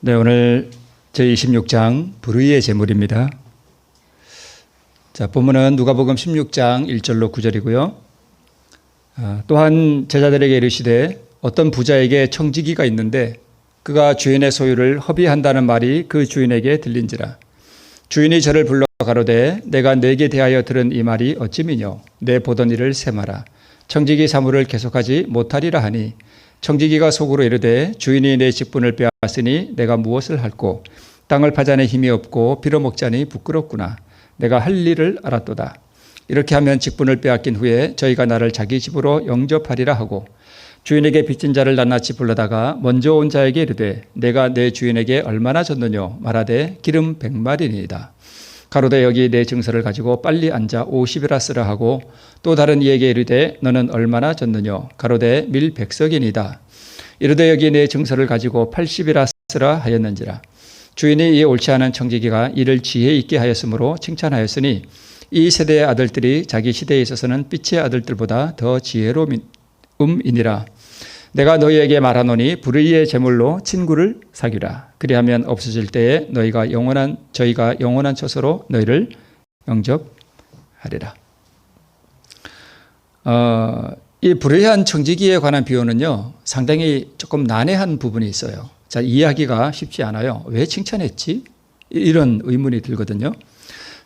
네, 오늘 제26장 불의의 제물입니다. 자, 본문은 누가복음 16장 1절로 9절이고요. 또한 제자들에게 이르시되 어떤 부자에게 청지기가 있는데 그가 주인의 소유를 허비한다는 말이 그 주인에게 들린지라. 주인이 저를 불러 가로되 내가 네게 대하여 들은 이 말이 어찌미뇨. 내 보던 일을 세마라. 청지기 사물을 계속하지 못하리라 하니 청지기가 속으로 이르되 주인이 내 직분을 빼앗으니 내가 무엇을 할꼬. 땅을 파자니 힘이 없고 빌어먹자니 부끄럽구나. 내가 할 일을 알았도다. 이렇게 하면 직분을 빼앗긴 후에 저희가 나를 자기 집으로 영접하리라 하고 주인에게 빚진 자를 낱낱이 불러다가 먼저 온 자에게 이르되 내가 내 주인에게 얼마나 졌느뇨. 말하되 기름 100마리니이다. 가로되 여기 내 증서를 가지고 빨리 앉아 50이라 쓰라 하고 또 다른 이에게 이르되 너는 얼마나 졌느뇨. 가로되 밀 100석이니이다. 이르되 여기 내 증서를 가지고 80이라 쓰라 하였는지라. 주인이 이 옳지 않은 청지기가 이를 지혜 있게 하였으므로 칭찬하였으니 이 세대의 아들들이 자기 시대에 있어서는 빛의 아들들보다 더 지혜로움이니라. 내가 너희에게 말하노니 불의의 제물로 친구를 사귀라. 그리하면 없어질 때에 저희가 영원한 처소로 너희를 영접하리라. 이 불의한 청지기에 관한 비유는요, 상당히 조금 난해한 부분이 있어요. 자, 이해하기가 쉽지 않아요. 왜 칭찬했지? 이런 의문이 들거든요.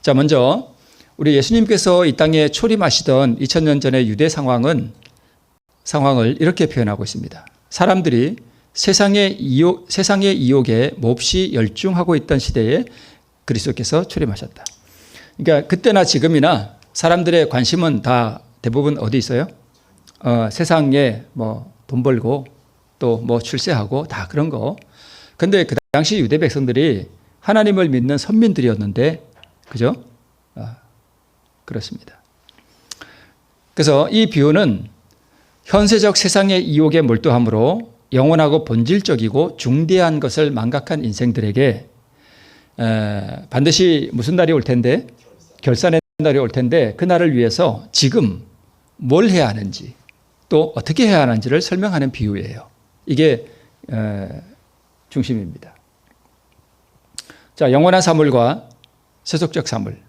자, 먼저 우리 예수님께서 이 땅에 초림하시던 2000년 전의 유대 상황을 이렇게 표현하고 있습니다. 사람들이 세상의 이욕에 몹시 열중하고 있던 시대에 그리스도께서 초림하셨다. 그러니까 그때나 지금이나 사람들의 관심은 다 대부분 어디 있어요? 세상에 뭐 돈 벌고 또 뭐 출세하고 다 그런 거. 근데 그 당시 유대 백성들이 하나님을 믿는 선민들이었는데, 그죠? 그렇습니다. 그래서 이 비유는 현세적 세상의 이욕에 몰두함으로 영원하고 본질적이고 중대한 것을 망각한 인생들에게 반드시 무슨 날이 올 텐데, 결산의 날이 올 텐데 그 날을 위해서 지금 뭘 해야 하는지 또 어떻게 해야 하는지를 설명하는 비유예요. 이게 중심입니다. 자, 영원한 사물과 세속적 사물,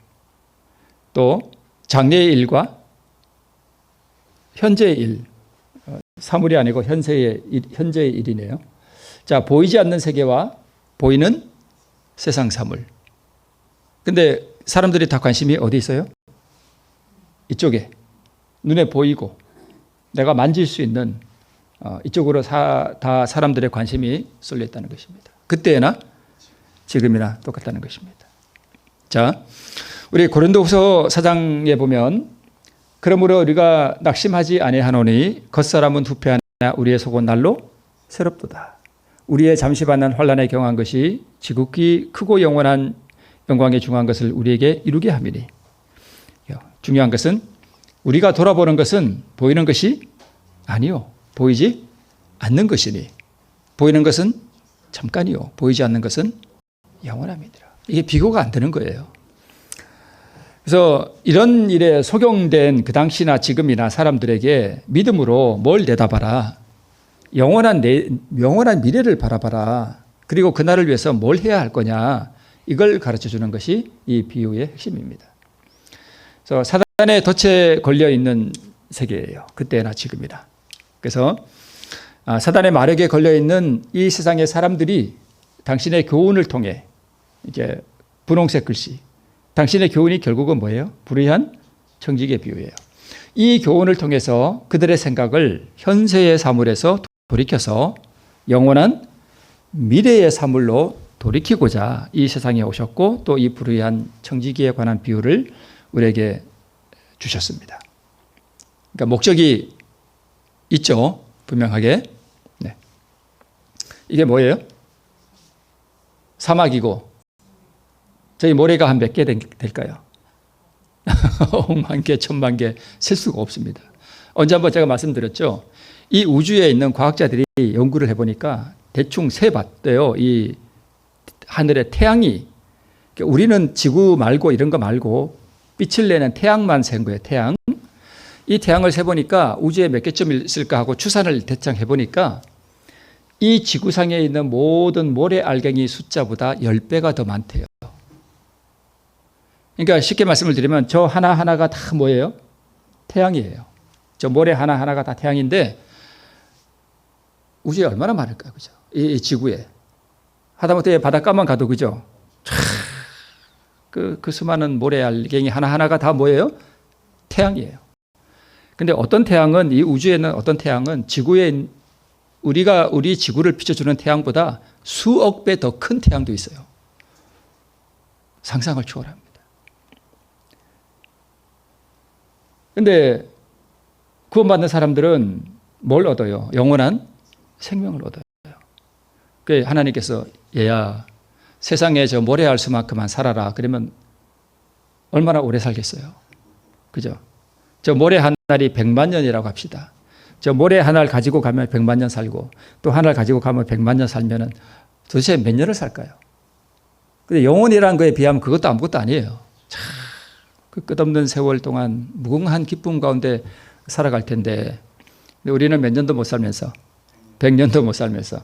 또 장래의 일과 현재의 일, 사물이 아니고 현재의 일이네요. 자, 보이지 않는 세계와 보이는 세상 사물. 근데 사람들이 다 관심이 어디 있어요? 이쪽에. 눈에 보이고 내가 만질 수 있는 이쪽으로 다 사람들의 관심이 쏠려 있다는 것입니다. 그때나 지금이나 똑같다는 것입니다. 자, 우리 고린도후서 4장에 보면 그러므로 우리가 낙심하지 아니하노니 겉사람은 후패하나 우리의 속은 날로 새롭도다. 우리의 잠시 받는 환난에 경한 것이 지극히 크고 영원한 영광에 중한 것을 우리에게 이루게 함이니. 중요한 것은 우리가 돌아보는 것은 보이는 것이 아니요, 보이지 않는 것이니 보이는 것은 잠깐이요, 보이지 않는 것은 영원함이니라. 이게 비교가 안 되는 거예요. 그래서 이런 일에 속용된 그 당시나 지금이나 사람들에게 믿음으로 뭘 내다봐라. 영원한 미래를 바라봐라. 그리고 그날을 위해서 뭘 해야 할 거냐. 이걸 가르쳐 주는 것이 이 비유의 핵심입니다. 그래서 사단의 덫에 걸려 있는 세계예요. 그때나 지금이나. 그래서 사단의 마력에 걸려 있는 이 세상의 사람들이 당신의 교훈을 통해 이제 분홍색 글씨. 당신의 교훈이 결국은 뭐예요? 불의한 청지기의 비유예요. 이 교훈을 통해서 그들의 생각을 현세의 사물에서 돌이켜서 영원한 미래의 사물로 돌이키고자 이 세상에 오셨고 또 이 불의한 청지기에 관한 비유를 우리에게 주셨습니다. 그러니까 목적이 있죠. 분명하게. 네. 이게 뭐예요? 사막이고 저희 모래가 한 몇 개 될까요? 억만 개, 천만 개 셀 수가 없습니다. 언제 한번 제가 말씀드렸죠. 이 우주에 있는 과학자들이 연구를 해보니까 대충 세봤대요. 이 하늘의 태양이, 우리는 지구 말고 이런 거 말고 빛을 내는 태양만 센 거예요. 태양. 이 태양을 세보니까 우주에 몇 개쯤 있을까 하고 추산을 대충 해보니까 이 지구상에 있는 모든 모래알갱이 숫자보다 10배가 더 많대요. 그러니까 쉽게 말씀을 드리면 저 하나하나가 다 뭐예요? 태양이에요. 저 모래 하나하나가 다 태양인데 우주에 얼마나 많을까요? 그죠? 이 지구에. 하다못해 바닷가만 가도 그죠? 그 수많은 모래알갱이 하나하나가 다 뭐예요? 태양이에요. 근데 어떤 태양은, 이 우주에 있는 어떤 태양은 지구에, 우리 지구를 비춰주는 태양보다 수억 배 더 큰 태양도 있어요. 상상을 초월합니다. 근데 구원받는 사람들은 뭘 얻어요? 영원한 생명을 얻어요. 그 하나님께서 얘야 세상에 저 모래알 수만큼만 살아라. 그러면 얼마나 오래 살겠어요? 그죠? 저 모래 한 알이 100만 년이라고 합시다. 저 모래 한 알 가지고 가면 100만 년 살고 또 한 알 가지고 가면 100만 년 살면은 도대체 몇 년을 살까요? 근데 영혼이라는 거에 비하면 그것도 아무것도 아니에요. 참, 그 끝없는 세월 동안 무궁한 기쁨 가운데 살아갈 텐데 우리는 몇 년도 못 살면서 100년도 못 살면서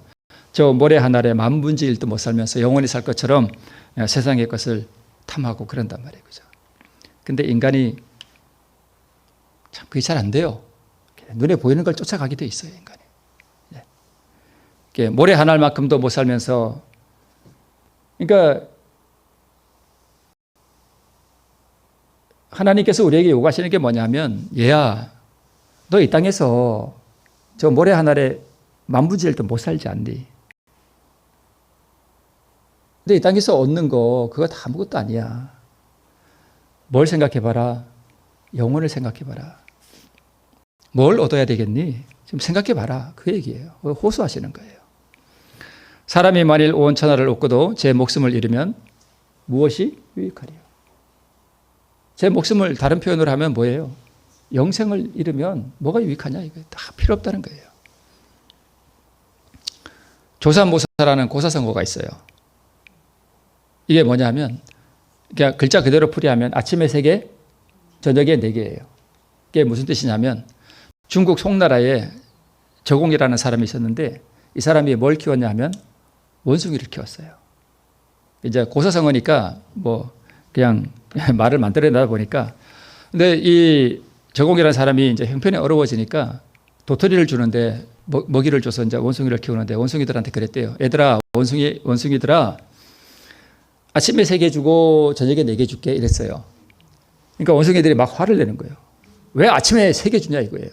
저 모래 한 알에 만 분의 1도 못 살면서 영원히 살 것처럼 세상의 것을 탐하고 그런단 말이에요. 그죠? 근데 인간이 참 그게 잘 안 돼요. 눈에 보이는 걸 쫓아가게 돼 있어요, 인간이. 네. 모래 한 알만큼도 못 살면서, 그러니까 하나님께서 우리에게 요구하시는 게 뭐냐면, 얘야, 너 이 땅에서 저 모래 한 알에 만 분의 1도 못 살지 않니? 근데 이 땅에서 얻는 거 그거 다 아무것도 아니야. 뭘 생각해봐라. 영혼을 생각해봐라. 뭘 얻어야 되겠니? 지금 생각해봐라. 그 얘기예요. 호소하시는 거예요. 사람이 만일 온 천하를 얻고도 제 목숨을 잃으면 무엇이 유익하리요? 제 목숨을 다른 표현으로 하면 뭐예요? 영생을 잃으면 뭐가 유익하냐? 이거 다 필요 없다는 거예요. 조삼모사라는 고사성어가 있어요. 이게 뭐냐면 그냥 글자 그대로 풀이하면 아침에 3개, 저녁에 4개예요. 이게 무슨 뜻이냐면 중국 송나라에 저공이라는 사람이 있었는데 이 사람이 뭘 키웠냐면 원숭이를 키웠어요. 이제 고사성어니까 뭐 그냥 말을 만들어내다 보니까 근데 이 저공이라는 사람이 이제 형편이 어려워지니까 도토리를 주는데 먹이를 줘서 이제 원숭이를 키우는데 원숭이들한테 그랬대요. 얘들아, 원숭이들아, 아침에 3개 주고 저녁에 4개 줄게 이랬어요. 그러니까 원숭이들이 막 화를 내는 거예요. 왜 아침에 3개 주냐 이거예요.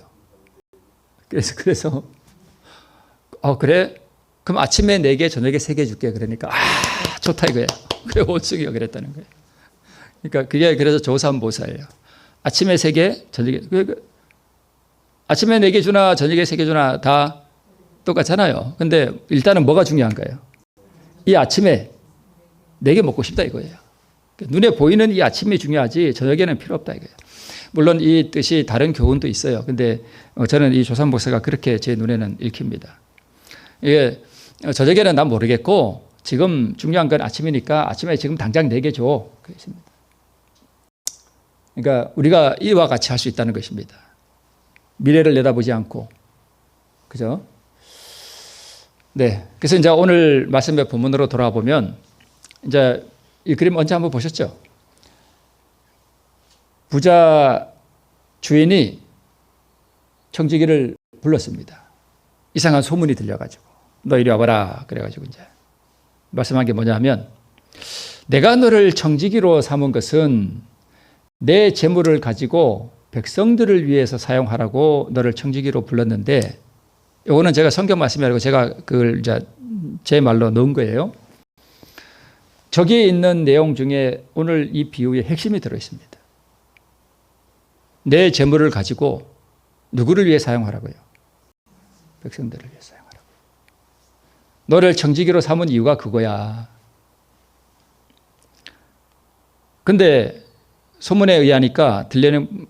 그래서 그래? 그럼 아침에 4개, 저녁에 3개 줄게. 그러니까 좋다 이거예요. 그래 원숭이가 그랬다는 거예요. 그러니까 그게 그래서 조삼모사예요. 아침에 3개, 저녁에 아침에 4개 주나 저녁에 3개 주나 다 똑같잖아요. 근데 일단은 뭐가 중요한가요? 이 아침에 4개 먹고 싶다 이거예요. 눈에 보이는 이 아침이 중요하지 저녁에는 필요 없다 이거예요. 물론 이 뜻이 다른 교훈도 있어요. 근데 저는 이 조삼모사가 그렇게 제 눈에는 읽힙니다. 이게 저녁에는 난 모르겠고 지금 중요한 건 아침이니까 아침에 지금 당장 4개 줘. 그렇습니다. 그러니까 우리가 이와 같이 할 수 있다는 것입니다. 미래를 내다보지 않고. 그죠? 네. 그래서 이제 오늘 말씀의 본문으로 돌아와 보면 이제 이 그림 언제 한번 보셨죠? 부자 주인이 청지기를 불렀습니다. 이상한 소문이 들려가지고 너 이리 와봐라 그래가지고 이제 말씀한 게 뭐냐면 내가 너를 청지기로 삼은 것은 내 재물을 가지고 백성들을 위해서 사용하라고 너를 청지기로 불렀는데 이거는 제가 성경 말씀이 아니고 제가 그걸 이제 제 말로 넣은 거예요. 저기에 있는 내용 중에 오늘 이 비유의 핵심이 들어있습니다. 내 재물을 가지고 누구를 위해 사용하라고요? 백성들을 위해 사용하라고. 너를 청지기로 삼은 이유가 그거야. 근데 소문에 의하니까 들리는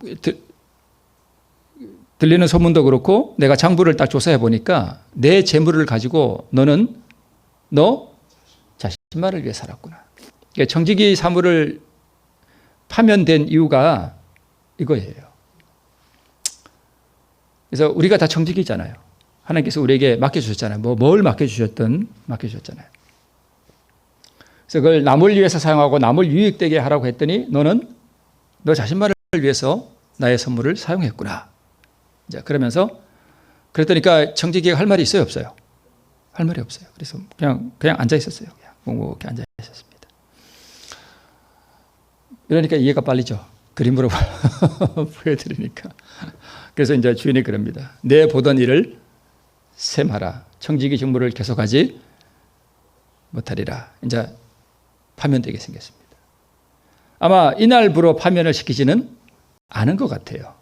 소문도 그렇고 내가 장부를 딱 조사해 보니까 내 재물을 가지고 너 자신만을 위해 살았구나. 그러니까 청지기 사물을 파면된 이유가 이거예요. 그래서 우리가 다 청지기잖아요. 하나님께서 우리에게 맡겨주셨잖아요. 뭘 맡겨주셨잖아요. 그래서 그걸 남을 위해서 사용하고 남을 유익되게 하라고 했더니 너는 너 자신만을 위해서 나의 선물을 사용했구나. 이제 그러면서 그랬더니까 청지기가 할 말이 있어요, 없어요? 할 말이 없어요. 그래서 그냥 앉아 있었어요. 그냥 묵묵히 앉아 있었습니다. 이러니까 이해가 빨리죠. 그림으로 보여드리니까. 그래서 이제 주인이 그럽니다. 내 보던 일을 셈하라. 청지기 직무를 계속하지 못하리라. 이제 파면되게 생겼습니다. 아마 이날부로 파면을 시키지는 않은 것 같아요.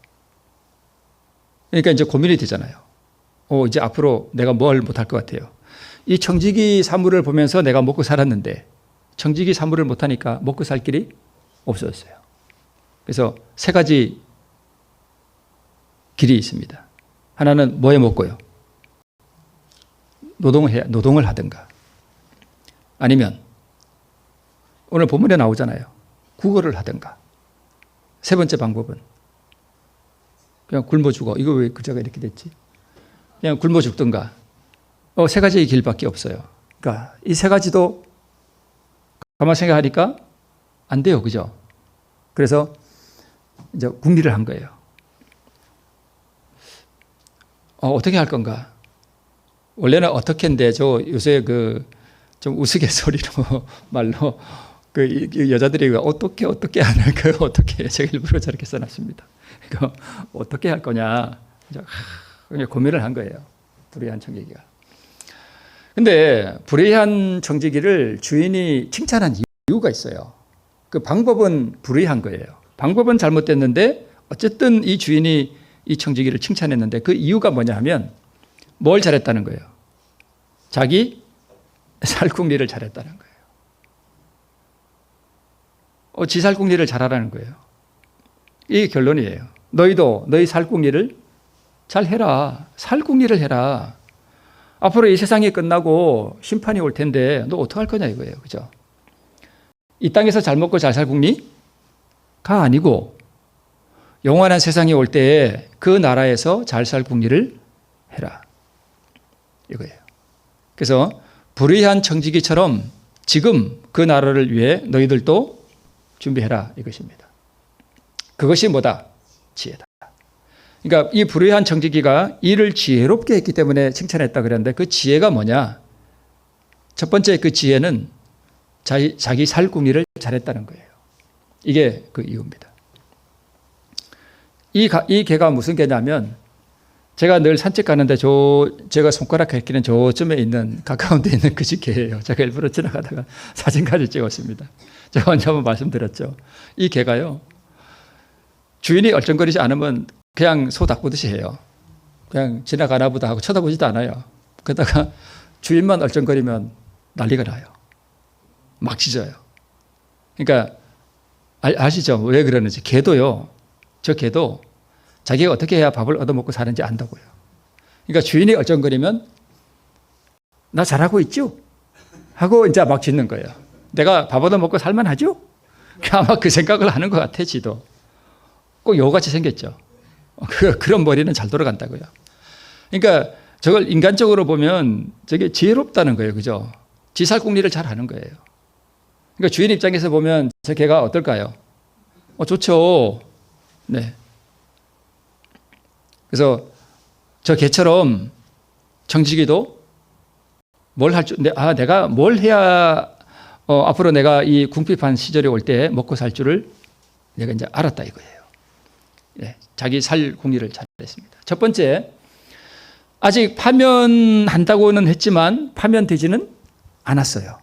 그러니까 이제 고민이 되잖아요. 이제 앞으로 내가 뭘 못할 것 같아요. 이 청지기 사물을 보면서 내가 먹고 살았는데 청지기 사물을 못하니까 먹고 살 길이 없어졌어요. 그래서 세 가지 길이 있습니다. 하나는 뭐에 먹고요? 노동을 하든가 아니면 오늘 본문에 나오잖아요. 국어를 하든가. 세 번째 방법은 그냥 굶어 죽어. 이거 왜 글자가 이렇게 됐지? 그냥 굶어 죽든가. 세 가지의 길밖에 없어요. 그러니까 이 세 가지도 가만 생각하니까 안 돼요. 그죠? 그래서 이제 궁리를 한 거예요. 어떻게 할 건가? 원래는 어떻게인데 저 요새 좀 우스갯소리로 말로 여자들이 어떻게 하는 어떻게 제가 일부러 저렇게 써놨습니다. 이거 어떻게 할 거냐 그냥 고민을 한 거예요. 불의한 청지기가. 근데 불의한 청지기를 주인이 칭찬한 이유가 있어요. 그 방법은 불의한 거예요. 방법은 잘못됐는데 어쨌든 이 주인이 이 청지기를 칭찬했는데 그 이유가 뭐냐 하면 뭘 잘했다는 거예요. 자기 살궁리를 잘했다는 거예요. 지 살궁리를 잘하라는 거예요. 이게 결론이에요. 너희도 너희 살궁리를 잘 해라. 살궁리를 해라. 앞으로 이 세상이 끝나고 심판이 올 텐데 너 어떡할 거냐 이거예요. 그죠? 이 땅에서 잘 먹고 잘 살 궁리가 아니고 영원한 세상이 올 때에 그 나라에서 잘 살 궁리를 해라. 이거예요. 그래서 불의한 청지기처럼 지금 그 나라를 위해 너희들도 준비해라 이것입니다. 그것이 뭐다? 지혜다. 그러니까 이 불의한 청지기가 일을 지혜롭게 했기 때문에 칭찬했다 그랬는데 그 지혜가 뭐냐? 첫 번째 그 지혜는 자기 살궁리를 잘했다는 거예요. 이게 그 이유입니다. 이 개가 무슨 개냐면 제가 늘 산책 가는데 제가 손가락 갈 길은 저쯤에 있는 가까운 데 있는 그 집 개예요. 제가 일부러 지나가다가 사진까지 찍었습니다. 제가 언제 한번 말씀드렸죠. 이 개가요. 주인이 얼쩡거리지 않으면 그냥 소 닦보듯이 해요. 그냥 지나가나 보다 하고 쳐다보지도 않아요. 그러다가 주인만 얼쩡거리면 난리가 나요. 막 짖어요. 그러니까 아시죠? 왜 그러는지. 개도요. 저 개도 자기가 어떻게 해야 밥을 얻어먹고 사는지 안다고요. 그러니까 주인이 얼쩡거리면 나 잘하고 있죠? 하고 이제 막 짖는 거예요. 내가 밥 얻어먹고 살만하죠? 아마 그 생각을 하는 것 같아, 지도. 꼭 여우같이 생겼죠. 그런 머리는 잘 돌아간다고요. 그러니까 저걸 인간적으로 보면 저게 지혜롭다는 거예요. 그죠? 지살궁리를 잘 하는 거예요. 그러니까 주인 입장에서 보면 저 개가 어떨까요? 좋죠. 네. 그래서 저 개처럼 청지기도 뭘 할 줄, 내가 뭘 해야 앞으로 내가 이 궁핍한 시절이 올 때 먹고 살 줄을 내가 이제 알았다 이거예요. 네, 자기 살 궁리를 잘했습니다. 첫 번째, 아직 파면한다고는 했지만 파면되지는 않았어요.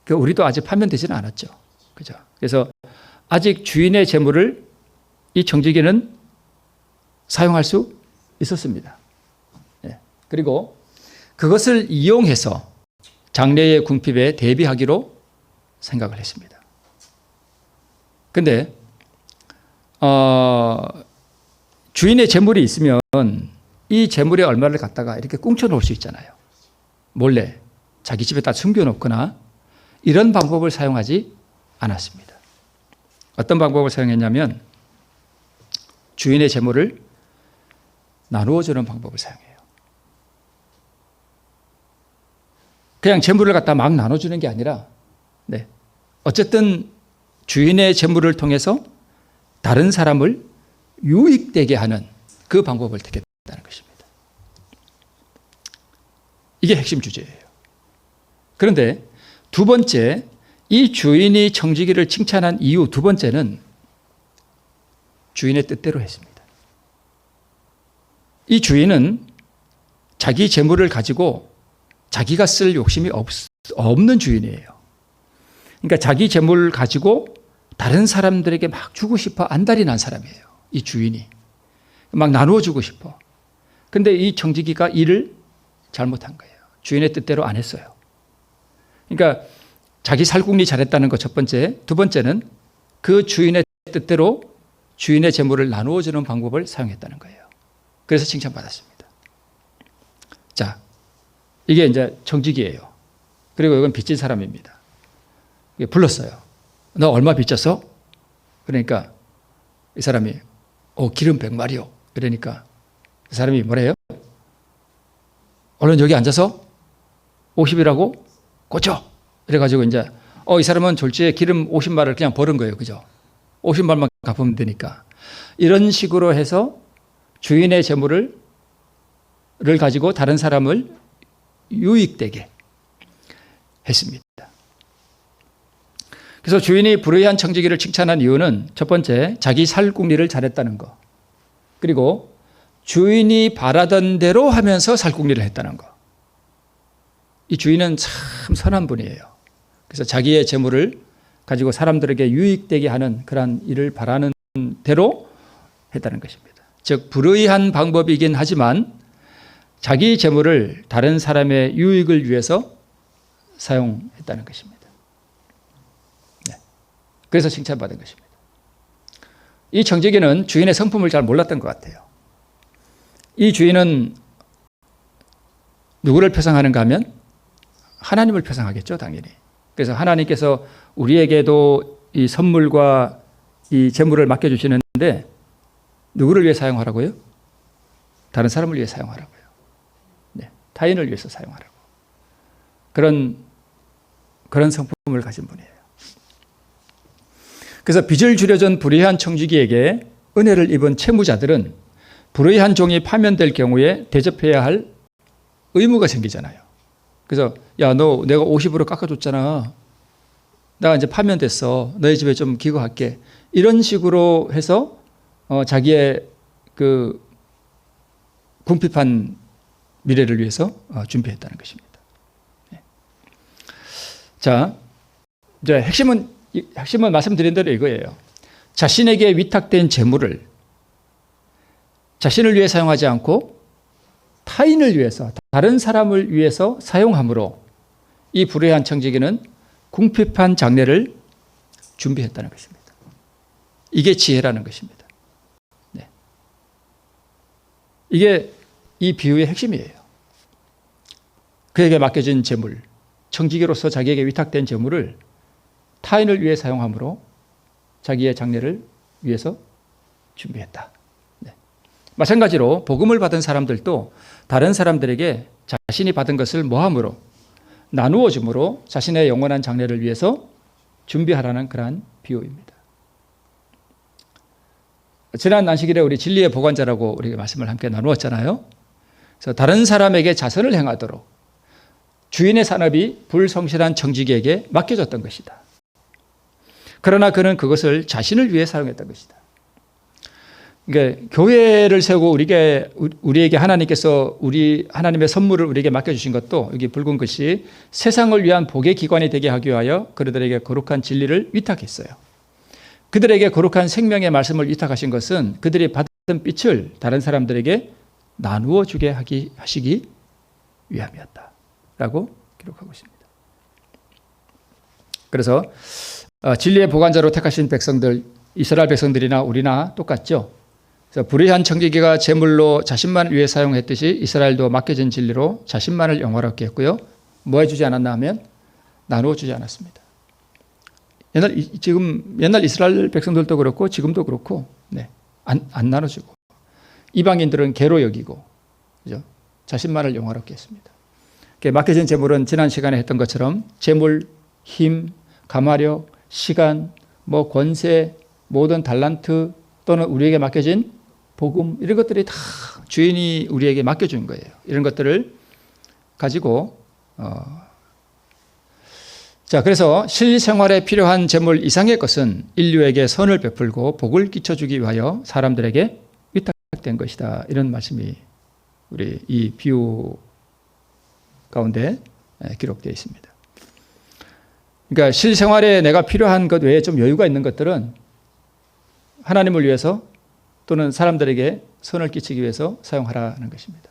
우리도 아직 파면되지는 않았죠. 그죠? 그래서 아직 주인의 재물을 이 청지기는 사용할 수 있었습니다. 네. 그리고 그것을 이용해서 장래의 궁핍에 대비하기로 생각을 했습니다. 근데 주인의 재물이 있으면 이 재물의 얼마를 갖다가 이렇게 꽁쳐 놓을 수 있잖아요. 몰래 자기 집에다 숨겨놓거나 이런 방법을 사용하지 않았습니다. 어떤 방법을 사용했냐면 주인의 재물을 나누어 주는 방법을 사용해요. 그냥 재물을 갖다 막 나눠주는 게 아니라, 네, 어쨌든 주인의 재물을 통해서 다른 사람을 유익되게 하는 그 방법을 택했다는 것입니다. 이게 핵심 주제예요. 그런데 두 번째, 이 주인이 청지기를 칭찬한 이유 두 번째는 주인의 뜻대로 했습니다. 이 주인은 자기 재물을 가지고 자기가 쓸 욕심이 없는 주인이에요. 그러니까 자기 재물을 가지고 다른 사람들에게 막 주고 싶어 안달이 난 사람이에요. 이 주인이. 막 나누어 주고 싶어. 근데 이 청지기가 일을 잘못한 거예요. 주인의 뜻대로 안 했어요. 그러니까 자기 살궁리 잘했다는 것 첫 번째. 두 번째는 그 주인의 뜻대로 주인의 재물을 나누어 주는 방법을 사용했다는 거예요. 그래서 칭찬받았습니다. 자, 이게 이제 청지기예요. 그리고 이건 빚진 사람입니다. 불렀어요. 너 얼마 빚졌어? 그러니까 이 사람이 기름 100마리요. 그러니까 이 사람이 뭐래요? 얼른 여기 앉아서 50이라고 고쳐. 그래가지고 이제 이 사람은 졸지에 기름 50마리를 그냥 버는 거예요. 그죠? 50마리만 갚으면 되니까. 이런 식으로 해서 주인의 재물을 가지고 다른 사람을 유익되게 했습니다. 그래서 주인이 불의한 청지기를 칭찬한 이유는 첫 번째, 자기 살궁리를 잘했다는 거. 그리고 주인이 바라던 대로 하면서 살궁리를 했다는 거. 이 주인은 참 선한 분이에요. 그래서 자기의 재물을 가지고 사람들에게 유익되게 하는 그러한 일을 바라는 대로 했다는 것입니다. 즉 불의한 방법이긴 하지만 자기 재물을 다른 사람의 유익을 위해서 사용했다는 것입니다. 네. 그래서 칭찬받은 것입니다. 이 청지기는 주인의 성품을 잘 몰랐던 것 같아요. 이 주인은 누구를 표상하는가 하면 하나님을 표상하겠죠, 당연히. 그래서 하나님께서 우리에게도 이 선물과 이 재물을 맡겨주시는데 누구를 위해 사용하라고요? 다른 사람을 위해 사용하라고요. 네, 타인을 위해서 사용하라고. 그런 성품을 가진 분이에요. 그래서 빚을 줄여준 불의한 청지기에게 은혜를 입은 채무자들은 불의한 종이 파면될 경우에 대접해야 할 의무가 생기잖아요. 그래서 야, 너 내가 50으로 깎아줬잖아. 나 이제 파면됐어. 너희 집에 좀 기거할게. 이런 식으로 해서 자기의 그 궁핍한 미래를 위해서 준비했다는 것입니다. 네. 자, 이제 핵심은 말씀드린 대로 이거예요. 자신에게 위탁된 재물을 자신을 위해 사용하지 않고 타인을 위해서, 다른 사람을 위해서 사용함으로 이 불의한 청지기는 궁핍한 장래를 준비했다는 것입니다. 이게 지혜라는 것입니다. 네. 이게 이 비유의 핵심이에요. 그에게 맡겨진 재물, 청지기로서 자기에게 위탁된 재물을 타인을 위해 사용함으로 자기의 장래를 위해서 준비했다. 네. 마찬가지로 복음을 받은 사람들도 다른 사람들에게 자신이 받은 것을 모함으로 나누어 줌으로 자신의 영원한 장래를 위해서 준비하라는 그러한 비유입니다. 지난 안식일에 우리 진리의 보관자라고 우리가 말씀을 함께 나누었잖아요. 그래서 다른 사람에게 자선을 행하도록 주인의 산업이 불성실한 청지기에게 맡겨졌던 것이다. 그러나 그는 그것을 자신을 위해 사용했던 것이다. 그러니까 교회를 세우고 우리에게 하나님께서 하나님의 선물을 우리에게 맡겨주신 것도 여기 붉은 글씨 세상을 위한 복의 기관이 되게 하기 위하여 그들에게 거룩한 진리를 위탁했어요. 그들에게 거룩한 생명의 말씀을 위탁하신 것은 그들이 받은 빛을 다른 사람들에게 나누어 주게 하시기 위함이었다. 라고 기록하고 있습니다. 그래서 진리의 보관자로 택하신 백성들, 이스라엘 백성들이나 우리나 똑같죠. 그래서 불의한 청지기가 제물로 자신만을 위해 사용했듯이 이스라엘도 맡겨진 진리로 자신만을 영화롭게 했고요. 뭐 해주지 않았나 하면 나누어 주지 않았습니다. 옛날 이스라엘 백성들도 그렇고 지금도 그렇고 네, 안 나눠주고 이방인들은 개로 여기고 그죠? 자신만을 영화롭게 했습니다. 맡겨진 재물은 지난 시간에 했던 것처럼 재물, 힘, 가마력, 시간, 권세, 모든 달란트 또는 우리에게 맡겨진 복음 이런 것들이 다 주인이 우리에게 맡겨준 거예요. 이런 것들을 가지고 그래서 실생활에 필요한 재물 이상의 것은 인류에게 선을 베풀고 복을 끼쳐주기 위하여 사람들에게 위탁된 것이다. 이런 말씀이 우리 이 비유 가운데 기록되어 있습니다. 그러니까 실생활에 내가 필요한 것 외에 좀 여유가 있는 것들은 하나님을 위해서 또는 사람들에게 선을 끼치기 위해서 사용하라는 것입니다.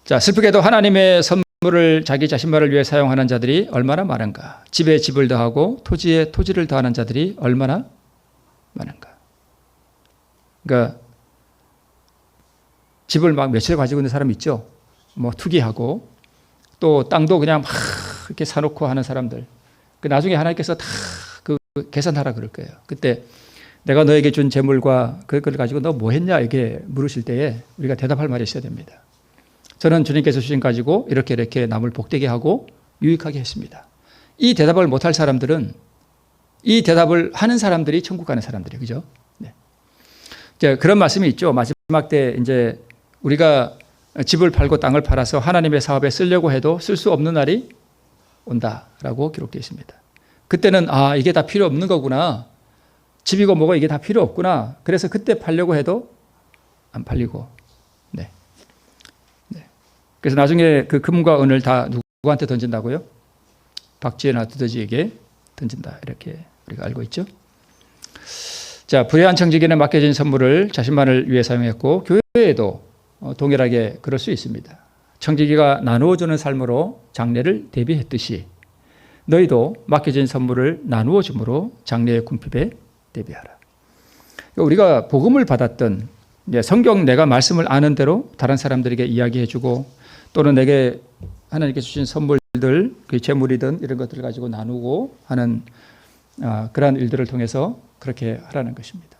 자, 슬프게도 하나님의 선물을 자기 자신만을 위해 사용하는 자들이 얼마나 많은가. 집에 집을 더하고 토지에 토지를 더하는 자들이 얼마나 많은가. 그러니까 집을 막 몇채 가지고 있는 사람 있죠. 투기하고 또 땅도 그냥 막 이렇게 사놓고 하는 사람들. 나중에 하나님께서 다 그 계산하라 그럴 거예요. 그때 내가 너에게 준 재물과 그걸 가지고 너 뭐 했냐 이렇게 물으실 때에 우리가 대답할 말이 있어야 됩니다. 저는 주님께서 주신 가지고 이렇게 남을 복되게 하고 유익하게 했습니다. 이 대답을 못할 사람들은 이 대답을 하는 사람들이 천국 가는 사람들이에요. 그죠? 네. 그런 말씀이 있죠. 마지막 때 이제 우리가 집을 팔고 땅을 팔아서 하나님의 사업에 쓰려고 해도 쓸 수 없는 날이 온다라고 기록되어 있습니다. 그때는 이게 다 필요 없는 거구나. 집이고 뭐고 이게 다 필요 없구나. 그래서 그때 팔려고 해도 안 팔리고. 네. 그래서 나중에 그 금과 은을 다 누구한테 던진다고요? 박쥐나 두더지에게 던진다. 이렇게 우리가 알고 있죠. 자, 불의한 청지기는 맡겨진 선물을 자신만을 위해 사용했고 교회에도 동일하게 그럴 수 있습니다. 청지기가 나누어주는 삶으로 장래를 대비했듯이 너희도 맡겨진 선물을 나누어 줌으로 장래의 궁핍에 대비하라. 우리가 복음을 받았던 성경 내가 말씀을 아는 대로 다른 사람들에게 이야기해주고 또는 내게 하나님께서 주신 선물들, 그 재물이든 이런 것들을 가지고 나누고 하는 그러한 일들을 통해서 그렇게 하라는 것입니다.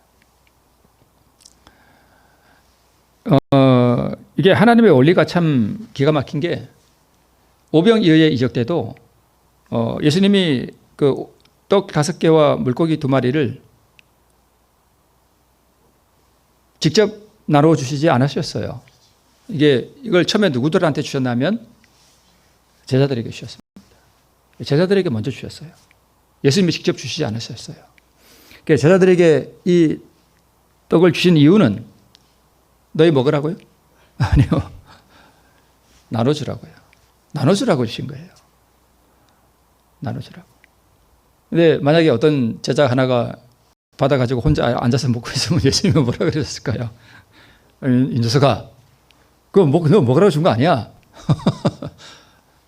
이게 하나님의 원리가 참 기가 막힌 게 오병이어의 이적 때도 예수님이 그 떡 5개와 물고기 2마리를 직접 나누어 주시지 않으셨어요. 이걸 처음에 누구들한테 주셨냐면 제자들에게 주셨습니다. 제자들에게 먼저 주셨어요. 예수님이 직접 주시지 않으셨어요. 그러니까 제자들에게 이 떡을 주신 이유는 너희 먹으라고요? 아니요. 나눠주라고요. 나눠주라고 주신 거예요. 나눠주라고. 근데 만약에 어떤 제자 하나가 받아가지고 혼자 앉아서 먹고 있으면 예수님은 뭐라 그러셨을까요? 이 녀석아, 그거 너 먹으라고 준 거 아니야?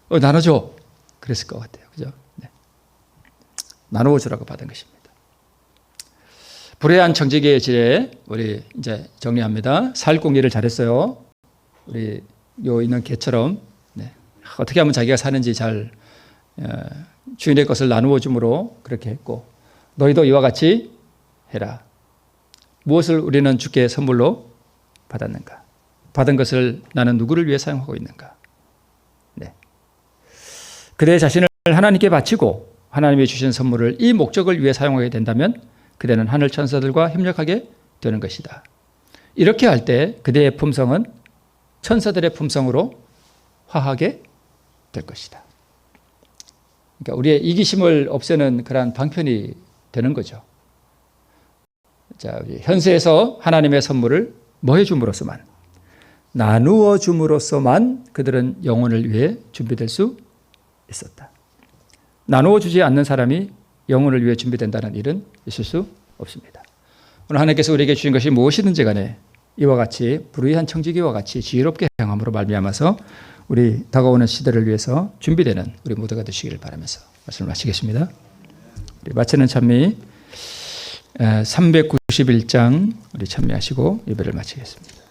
나눠줘. 그랬을 것 같아요. 그죠? 네. 나누어 주라고 받은 것입니다. 불의한 청지기의 지혜, 우리 이제 정리합니다. 살공리를 잘했어요. 우리 요 있는 개처럼, 네. 어떻게 하면 자기가 사는지 잘 주인의 것을 나누어 줌으로 그렇게 했고, 너희도 이와 같이 해라. 무엇을 우리는 주께 선물로 받았는가? 받은 것을 나는 누구를 위해 사용하고 있는가? 네. 그대 자신을 하나님께 바치고 하나님이 주신 선물을 이 목적을 위해 사용하게 된다면 그대는 하늘 천사들과 협력하게 되는 것이다. 이렇게 할 때 그대의 품성은 천사들의 품성으로 화하게 될 것이다. 그러니까 우리의 이기심을 없애는 그러한 방편이 되는 거죠. 자, 현세에서 하나님의 선물을 뭐 해줌으로써만, 나누어 줌으로써만 그들은 영혼을 위해 준비될 수 있었다. 나누어 주지 않는 사람이 영혼을 위해 준비된다는 일은 있을 수 없습니다. 오늘 하나님께서 우리에게 주신 것이 무엇이든지 간에 이와 같이 불의한 청지기와 같이 지혜롭게 행함으로 말미암아서 우리 다가오는 시대를 위해서 준비되는 우리 모두가 되시기를 바라면서 말씀을 마치겠습니다. 우리 마치는 찬미 391장 우리 찬미하시고 예배를 마치겠습니다.